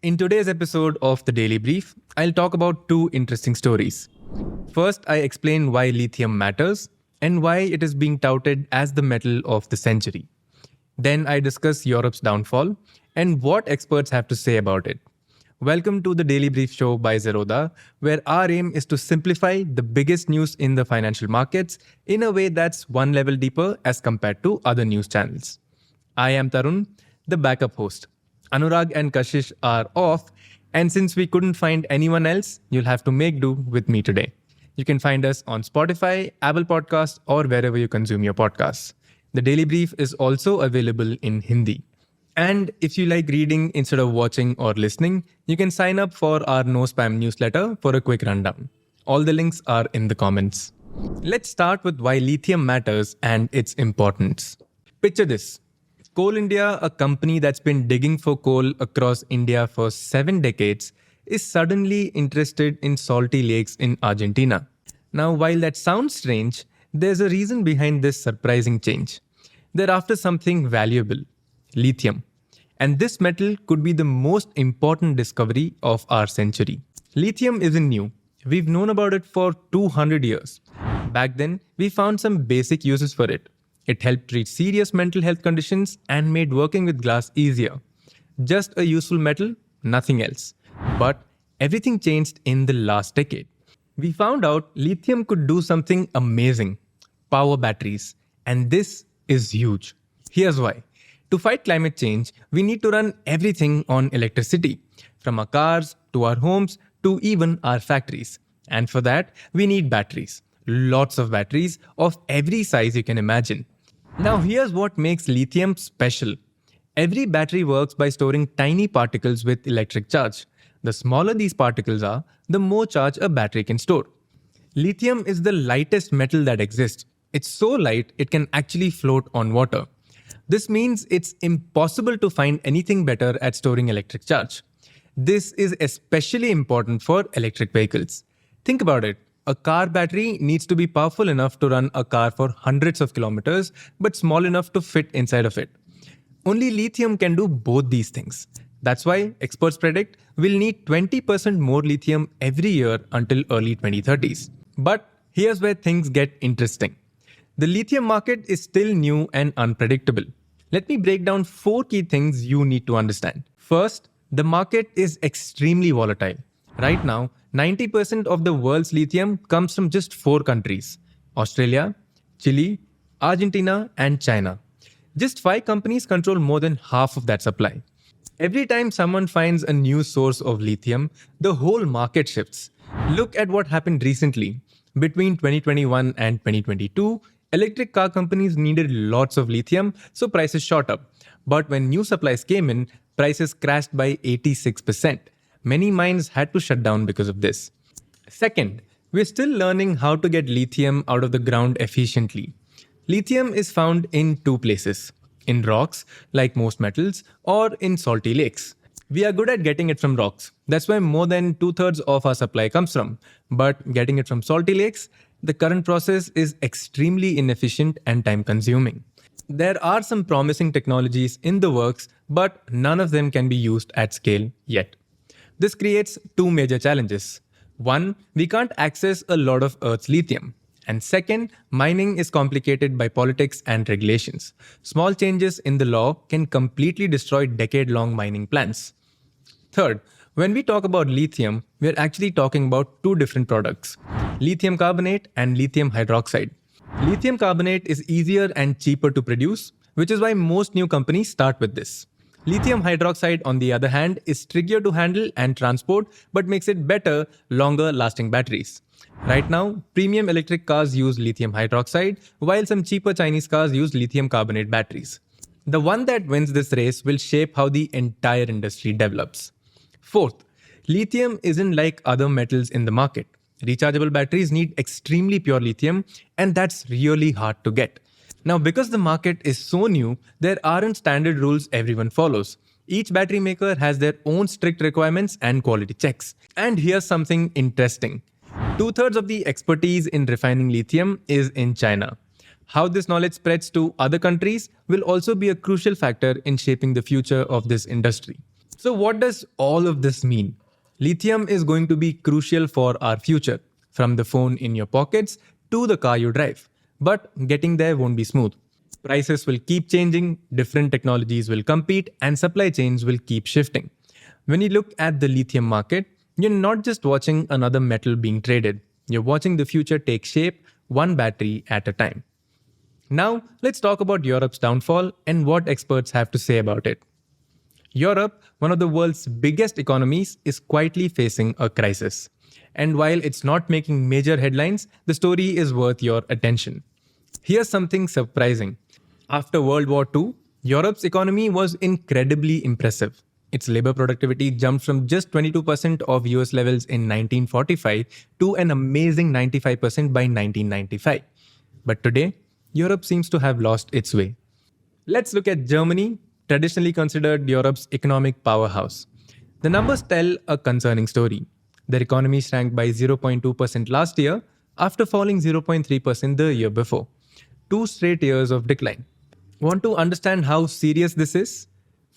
In today's episode of The Daily Brief, I'll talk about two interesting stories. First, I explain why lithium matters and why it is being touted as the metal of the century. Then I discuss Europe's downfall and what experts have to say about it. Welcome to the Daily Brief show by Zerodha, where our aim is to simplify the biggest news in the financial markets in a way that's one level deeper as compared to other news channels. I am Tarun, the backup host. Anurag and Kashish are off, and since we couldn't find anyone else, you'll have to make do with me today. You can find us on Spotify, Apple Podcasts, or wherever you consume your podcasts. The Daily Brief is also available in Hindi. And if you like reading instead of watching or listening, you can sign up for our no spam newsletter for a quick rundown. All the links are in the comments. Let's start with why lithium matters and its importance. Picture this. Coal India, a company that's been digging for coal across India for 7 decades, is suddenly interested in salty lakes in Argentina. Now, while that sounds strange, there's a reason behind this surprising change. They're after something valuable, lithium. And this metal could be the most important discovery of our century. Lithium isn't new. We've known about it for 200 years. Back then, we found some basic uses for it. It helped treat serious mental health conditions and made working with glass easier. Just a useful metal, nothing else. But everything changed in the last decade. We found out lithium could do something amazing: power batteries. And this is huge. Here's why. To fight climate change, we need to run everything on electricity, from our cars to our homes to even our factories. And for that, we need batteries. Lots of batteries of every size you can imagine. Now here's what makes lithium special. Every battery works by storing tiny particles with electric charge. The smaller these particles are, the more charge a battery can store. Lithium is the lightest metal that exists. It's so light it can actually float on water. This means it's impossible to find anything better at storing electric charge. This is especially important for electric vehicles. Think about it. A car battery needs to be powerful enough to run a car for hundreds of kilometers, but small enough to fit inside of it. Only lithium can do both these things. That's why experts predict we'll need 20% more lithium every year until early 2030s. But here's where things get interesting. The lithium market is still new and unpredictable. Let me break down 4 key things you need to understand. First, the market is extremely volatile. Right now, 90% of the world's lithium comes from just 4 countries: Australia, Chile, Argentina, and China. Just 5 companies control more than half of that supply. Every time someone finds a new source of lithium, the whole market shifts. Look at what happened recently. Between 2021 and 2022, electric car companies needed lots of lithium, so prices shot up. But when new supplies came in, prices crashed by 86%. Many mines had to shut down because of this. Second, we're still learning how to get lithium out of the ground efficiently. Lithium is found in 2 places: in rocks, like most metals, or in salty lakes. We are good at getting it from rocks. That's where more than 2/3 of our supply comes from. But getting it from salty lakes, the current process is extremely inefficient and time-consuming. There are some promising technologies in the works, but none of them can be used at scale yet. This creates 2 major challenges. One, we can't access a lot of Earth's lithium. And second, mining is complicated by politics and regulations. Small changes in the law can completely destroy decade-long mining plans. Third, when we talk about lithium, we're actually talking about 2 different products: lithium carbonate and lithium hydroxide. Lithium carbonate is easier and cheaper to produce, which is why most new companies start with this. Lithium hydroxide, on the other hand, is trickier to handle and transport, but makes it better, longer-lasting batteries. Right now, premium electric cars use lithium hydroxide, while some cheaper Chinese cars use lithium carbonate batteries. The one that wins this race will shape how the entire industry develops. Fourth, lithium isn't like other metals in the market. Rechargeable batteries need extremely pure lithium, and that's really hard to get. Now, because the market is so new, there aren't standard rules everyone follows. Each battery maker has their own strict requirements and quality checks. And here's something interesting. 2/3 of the expertise in refining lithium is in China. How this knowledge spreads to other countries will also be a crucial factor in shaping the future of this industry. So, what does all of this mean? Lithium is going to be crucial for our future, from the phone in your pockets to the car you drive. But getting there won't be smooth. Prices will keep changing, different technologies will compete, and supply chains will keep shifting. When you look at the lithium market, you're not just watching another metal being traded, you're watching the future take shape one battery at a time. Now, let's talk about Europe's downfall and what experts have to say about it. Europe, one of the world's biggest economies, is quietly facing a crisis. And while it's not making major headlines, the story is worth your attention. Here's something surprising. After World War II, Europe's economy was incredibly impressive. Its labor productivity jumped from just 22% of US levels in 1945 to an amazing 95% by 1995. But today, Europe seems to have lost its way. Let's look at Germany, traditionally considered Europe's economic powerhouse. The numbers tell a concerning story. Their economy shrank by 0.2% last year after falling 0.3% the year before. 2 straight years of decline. Want to understand how serious this is?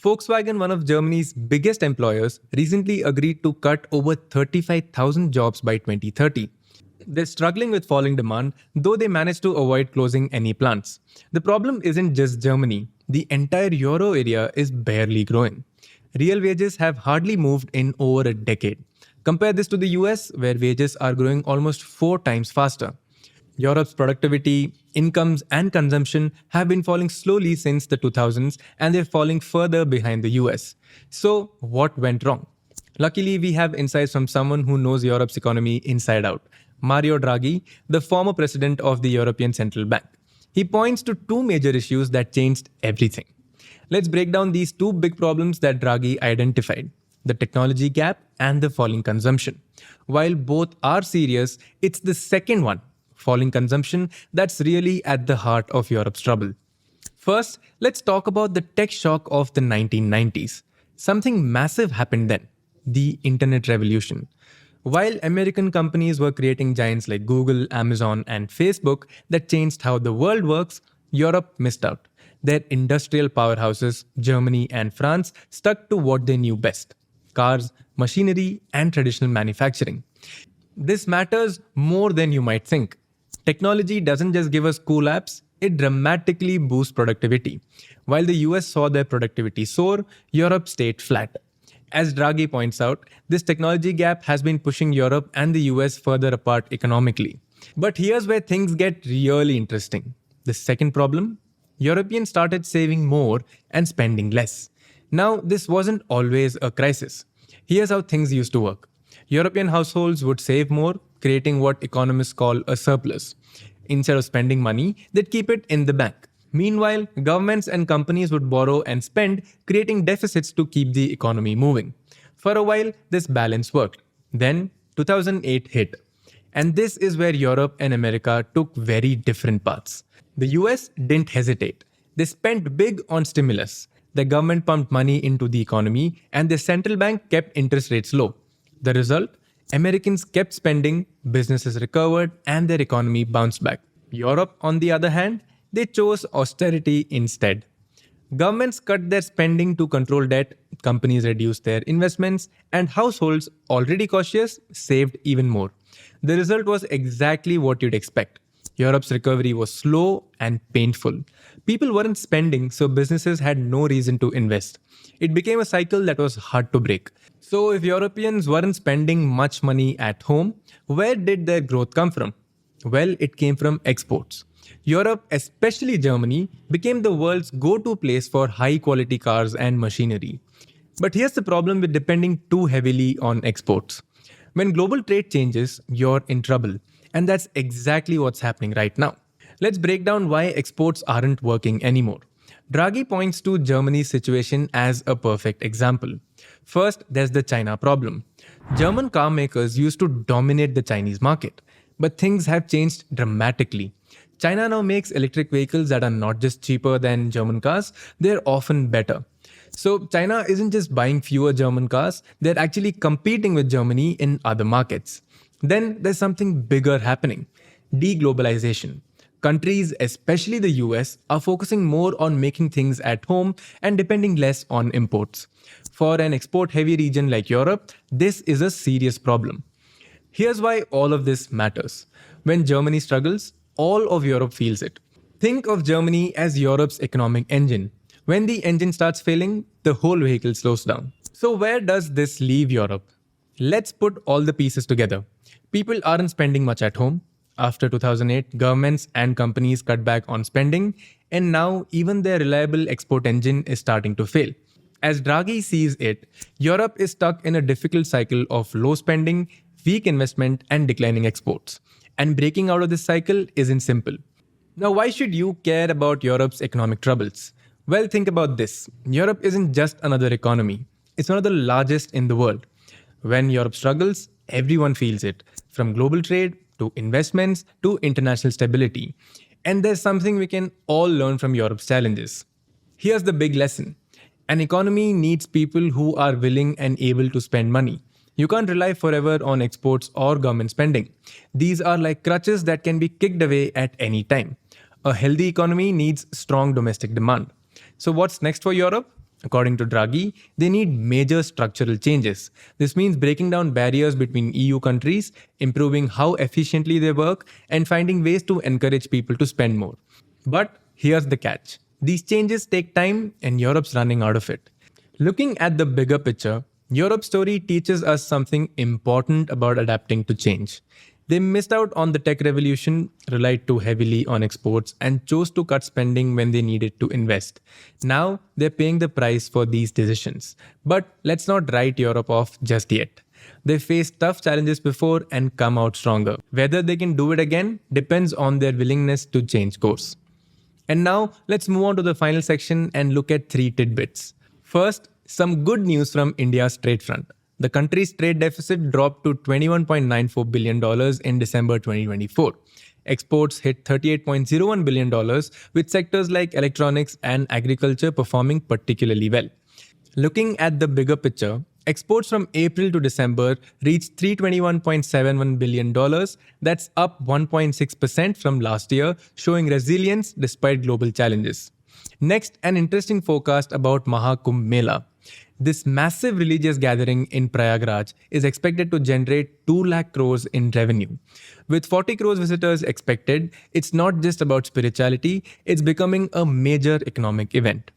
Volkswagen, one of Germany's biggest employers, recently agreed to cut over 35,000 jobs by 2030. They're struggling with falling demand, though they managed to avoid closing any plants. The problem isn't just Germany. The entire euro area is barely growing. Real wages have hardly moved in over a decade. Compare this to the US, where wages are growing almost 4 times faster. Europe's productivity, incomes, and consumption have been falling slowly since the 2000s, and they're falling further behind the US. So, what went wrong? Luckily, we have insights from someone who knows Europe's economy inside out. Mario Draghi, the former president of the European Central Bank. He points to 2 major issues that changed everything. Let's break down these 2 big problems that Draghi identified: the technology gap and the falling consumption. While both are serious, it's the second one, falling consumption, that's really at the heart of Europe's trouble. First, let's talk about the tech shock of the 1990s. Something massive happened then: the internet revolution. While American companies were creating giants like Google, Amazon, and Facebook that changed how the world works, Europe missed out. Their industrial powerhouses, Germany and France, stuck to what they knew best: cars, machinery, and traditional manufacturing. This matters more than you might think. Technology doesn't just give us cool apps, it dramatically boosts productivity. While the US saw their productivity soar, Europe stayed flat. As Draghi points out, this technology gap has been pushing Europe and the US further apart economically. But here's where things get really interesting. The second problem: Europeans started saving more and spending less. Now, this wasn't always a crisis. Here's how things used to work. European households would save more, creating what economists call a surplus. Instead of spending money, they'd keep it in the bank. Meanwhile, governments and companies would borrow and spend, creating deficits to keep the economy moving. For a while, this balance worked. Then, 2008 hit. And this is where Europe and America took very different paths. The US didn't hesitate. They spent big on stimulus. The government pumped money into the economy, and the central bank kept interest rates low. The result? Americans kept spending, businesses recovered, and their economy bounced back. Europe, on the other hand, they chose austerity instead. Governments cut their spending to control debt, companies reduced their investments, and households, already cautious, saved even more. The result was exactly what you'd expect. Europe's recovery was slow and painful. People weren't spending, so businesses had no reason to invest. It became a cycle that was hard to break. So, if Europeans weren't spending much money at home, where did their growth come from? Well, it came from exports. Europe, especially Germany, became the world's go-to place for high-quality cars and machinery. But here's the problem with depending too heavily on exports. When global trade changes, you're in trouble. And that's exactly what's happening right now. Let's break down why exports aren't working anymore. Draghi points to Germany's situation as a perfect example. First, there's the China problem. German car makers used to dominate the Chinese market, but things have changed dramatically. China now makes electric vehicles that are not just cheaper than German cars, they're often better. So China isn't just buying fewer German cars, they're actually competing with Germany in other markets. Then there's something bigger happening: deglobalization. Countries, especially the US, are focusing more on making things at home and depending less on imports. For an export heavy region like Europe, this is a serious problem. Here's why all of this matters. When Germany struggles, all of Europe feels it. Think of Germany as Europe's economic engine. When the engine starts failing, the whole vehicle slows down. So, where does this leave Europe? Let's put all the pieces together. People aren't spending much at home. After 2008, governments and companies cut back on spending, and now even their reliable export engine is starting to fail. As Draghi sees it, Europe is stuck in a difficult cycle of low spending, weak investment, and declining exports. And breaking out of this cycle isn't simple. Now, why should you care about Europe's economic troubles? Well, think about this. Europe isn't just another economy, it's one of the largest in the world. When Europe struggles, everyone feels it, from global trade to investments to international stability. And there's something we can all learn from Europe's challenges. Here's the big lesson: an economy needs people who are willing and able to spend money. You can't rely forever on exports or government spending. These are like crutches that can be kicked away at any time. A healthy economy needs strong domestic demand. So, what's next for Europe? According to Draghi, they need major structural changes. This means breaking down barriers between EU countries, improving how efficiently they work, and finding ways to encourage people to spend more. But here's the catch: these changes take time, and Europe's running out of it. Looking at the bigger picture, Europe's story teaches us something important about adapting to change. They missed out on the tech revolution, relied too heavily on exports, and chose to cut spending when they needed to invest. Now, they're paying the price for these decisions. But let's not write Europe off just yet. They faced tough challenges before and come out stronger. Whether they can do it again depends on their willingness to change course. And now, let's move on to the final section and look at three tidbits. First, some good news from India's trade front. The country's trade deficit dropped to $21.94 billion in December 2024. Exports hit $38.01 billion, with sectors like electronics and agriculture performing particularly well. Looking at the bigger picture, exports from April to December reached $321.71 billion. That's up 1.6% from last year, showing resilience despite global challenges. Next, an interesting forecast about Mahakumbh Mela. This massive religious gathering in Prayagraj is expected to generate 2 lakh crores in revenue. With 40 crores visitors expected, it's not just about spirituality, it's becoming a major economic event.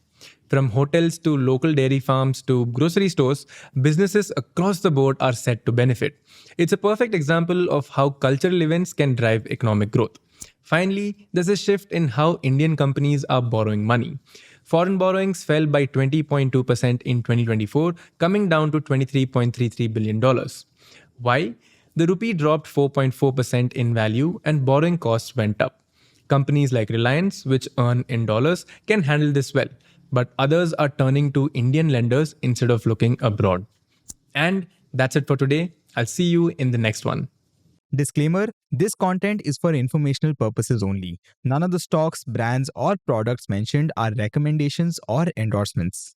From hotels to local dairy farms to grocery stores, businesses across the board are set to benefit. It's a perfect example of how cultural events can drive economic growth. Finally, there's a shift in how Indian companies are borrowing money. Foreign borrowings fell by 20.2% in 2024, coming down to $23.33 billion. Why? The rupee dropped 4.4% in value and borrowing costs went up. Companies like Reliance, which earn in dollars, can handle this well, but others are turning to Indian lenders instead of looking abroad. And that's it for today. I'll see you in the next one. Disclaimer: this content is for informational purposes only. None of the stocks, brands, or products mentioned are recommendations or endorsements.